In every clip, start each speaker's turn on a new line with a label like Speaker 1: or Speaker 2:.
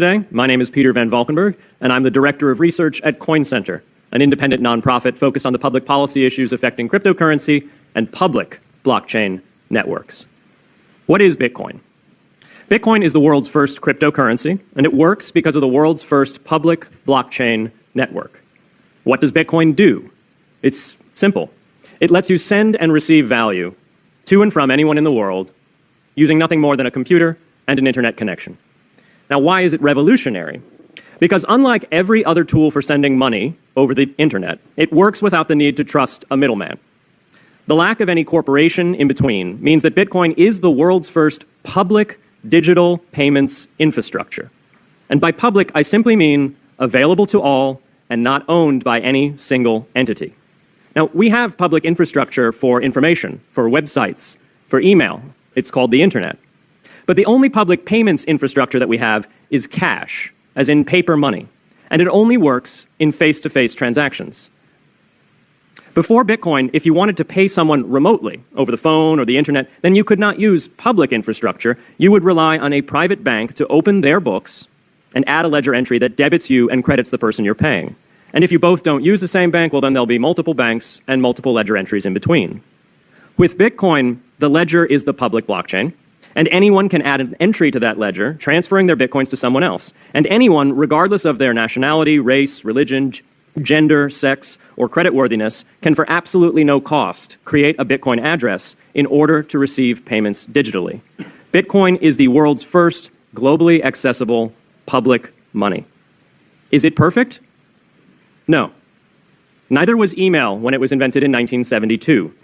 Speaker 1: Today, my name is Peter Van Valkenburg, and I'm the Director of Research at Coin Center, an independent nonprofit focused on the public policy issues affecting cryptocurrency and public blockchain networks. What is Bitcoin? Bitcoin is the world's first cryptocurrency, and it works because of the world's first public blockchain network. What does Bitcoin do? It's simple. It lets you send and receive value to and from anyone in the world using nothing more than a computer and an internet connection. Now, why is it revolutionary? Because unlike every other tool for sending money over the internet, it works without the need to trust a middleman. The lack of any corporation in between means that Bitcoin is the world's first public digital payments infrastructure. And by public, I simply mean available to all and not owned by any single entity. Now, we have public infrastructure for information, for websites, for email. It's called the internet. But the only public payments infrastructure that we have is cash, as in paper money, and it only works in face-to-face transactions. Before Bitcoin, if you wanted to pay someone remotely over the phone or the internet, then you could not use public infrastructure. You would rely on a private bank to open their books and add a ledger entry that debits you and credits the person you're paying. And if you both don't use the same bank, well, then there'll be multiple banks and multiple ledger entries in between. With Bitcoin, the ledger is the public blockchain, and anyone can add an entry to that ledger, transferring their Bitcoins to someone else. And anyone, regardless of their nationality, race, religion, gender, sex, or creditworthiness, can for absolutely no cost create a Bitcoin address in order to receive payments digitally. Bitcoin is the world's first globally accessible public money. Is it perfect? No. Neither was email when it was invented in 1972.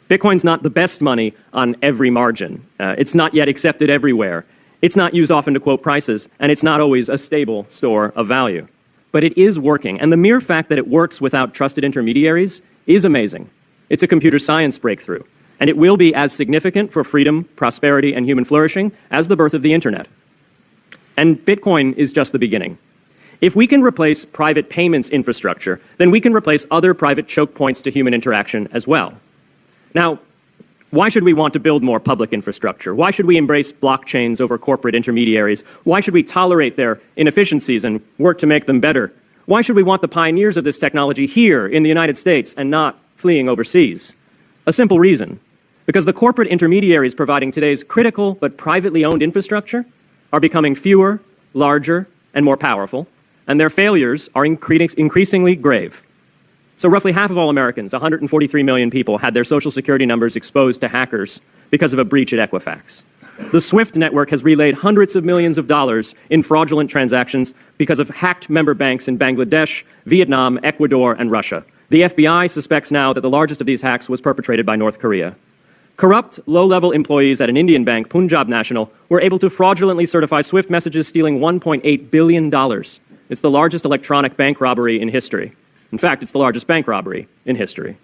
Speaker 1: Bitcoin's not the best money on every margin. It's not yet accepted everywhere. It's not used often to quote prices, and it's not always a stable store of value. But it is working, and the mere fact that it works without trusted intermediaries is amazing. It's a computer science breakthrough, and it will be as significant for freedom, prosperity, and human flourishing as the birth of the internet. And Bitcoin is just the beginning. If we can replace private payments infrastructure, then we can replace other private choke points to human interaction as well. Now, why should we want to build more public infrastructure? Why should we embrace blockchains over corporate intermediaries? Why should we tolerate their inefficiencies and work to make them better? Why should we want the pioneers of this technology here in the United States and not fleeing overseas? A simple reason. Because the corporate intermediaries providing today's critical but privately owned infrastructure are becoming fewer, larger, and more powerful, and their failures are increasingly grave. So roughly half of all Americans, 143 million people, had their social security numbers exposed to hackers because of a breach at Equifax. The SWIFT network has relayed hundreds of millions of dollars in fraudulent transactions because of hacked member banks in Bangladesh, Vietnam, Ecuador, and Russia. The FBI suspects now that the largest of these hacks was perpetrated by North Korea. Corrupt, low-level employees at an Indian bank, Punjab National, were able to fraudulently certify SWIFT messages stealing $1.8 billion. It's the largest electronic bank robbery in history. In fact, it's the largest bank robbery in history.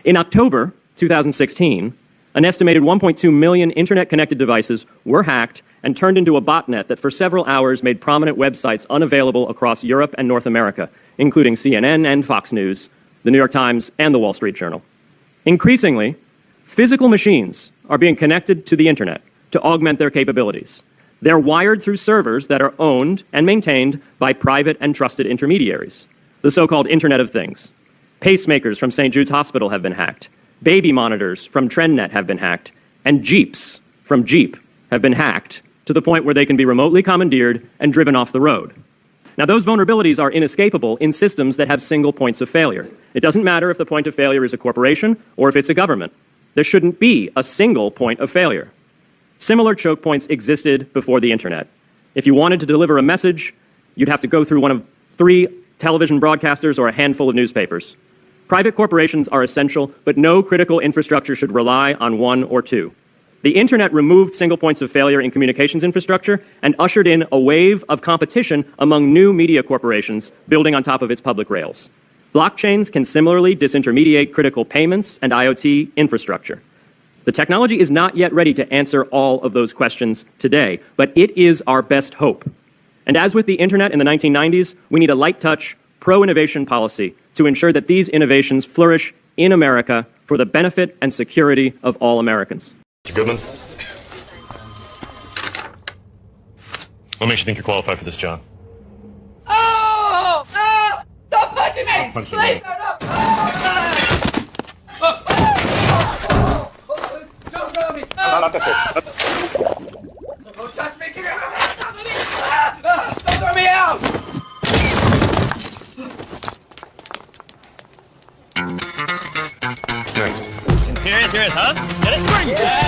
Speaker 1: In October 2016, an estimated 1.2 million internet-connected devices were hacked and turned into a botnet that for several hours made prominent websites unavailable across Europe and North America, including CNN and Fox News, the New York Times, and the Wall Street Journal. Increasingly, physical machines are being connected to the internet to augment their capabilities. They're wired through servers that are owned and maintained by private and trusted intermediaries. The so-called Internet of Things. Pacemakers from St. Jude's Hospital have been hacked. Baby monitors from TrendNet have been hacked. And Jeeps from Jeep have been hacked to the point where they can be remotely commandeered and driven off the road. Now, those vulnerabilities are inescapable in systems that have single points of failure. It doesn't matter if the point of failure is a corporation or if it's a government. There shouldn't be a single point of failure. Similar choke points existed before the internet. If you wanted to deliver a message, you'd have to go through one of 3 television broadcasters or a handful of newspapers. Private corporations are essential, but no critical infrastructure should rely on 1 or 2. The internet removed single points of failure in communications infrastructure and ushered in a wave of competition among new media corporations building on top of its public rails. Blockchains can similarly disintermediate critical payments and IoT infrastructure. The technology is not yet ready to answer all of those questions today, but it is our best hope. And as with the internet in the 1990s, we need a light-touch, pro-innovation policy to ensure that these innovations flourish in America for the benefit and security of all Americans.
Speaker 2: Mr. Goodman? What makes you think you're qualified for this job?
Speaker 3: Oh! Oh! Stop punching me!
Speaker 2: Stop punching
Speaker 3: Please,
Speaker 2: me.
Speaker 3: no, no! Oh! Don't throw me!
Speaker 2: Not that
Speaker 3: Don't touch me! Give me my hands! Don't throw me out!
Speaker 2: Nice.
Speaker 4: Serious, huh? Get it?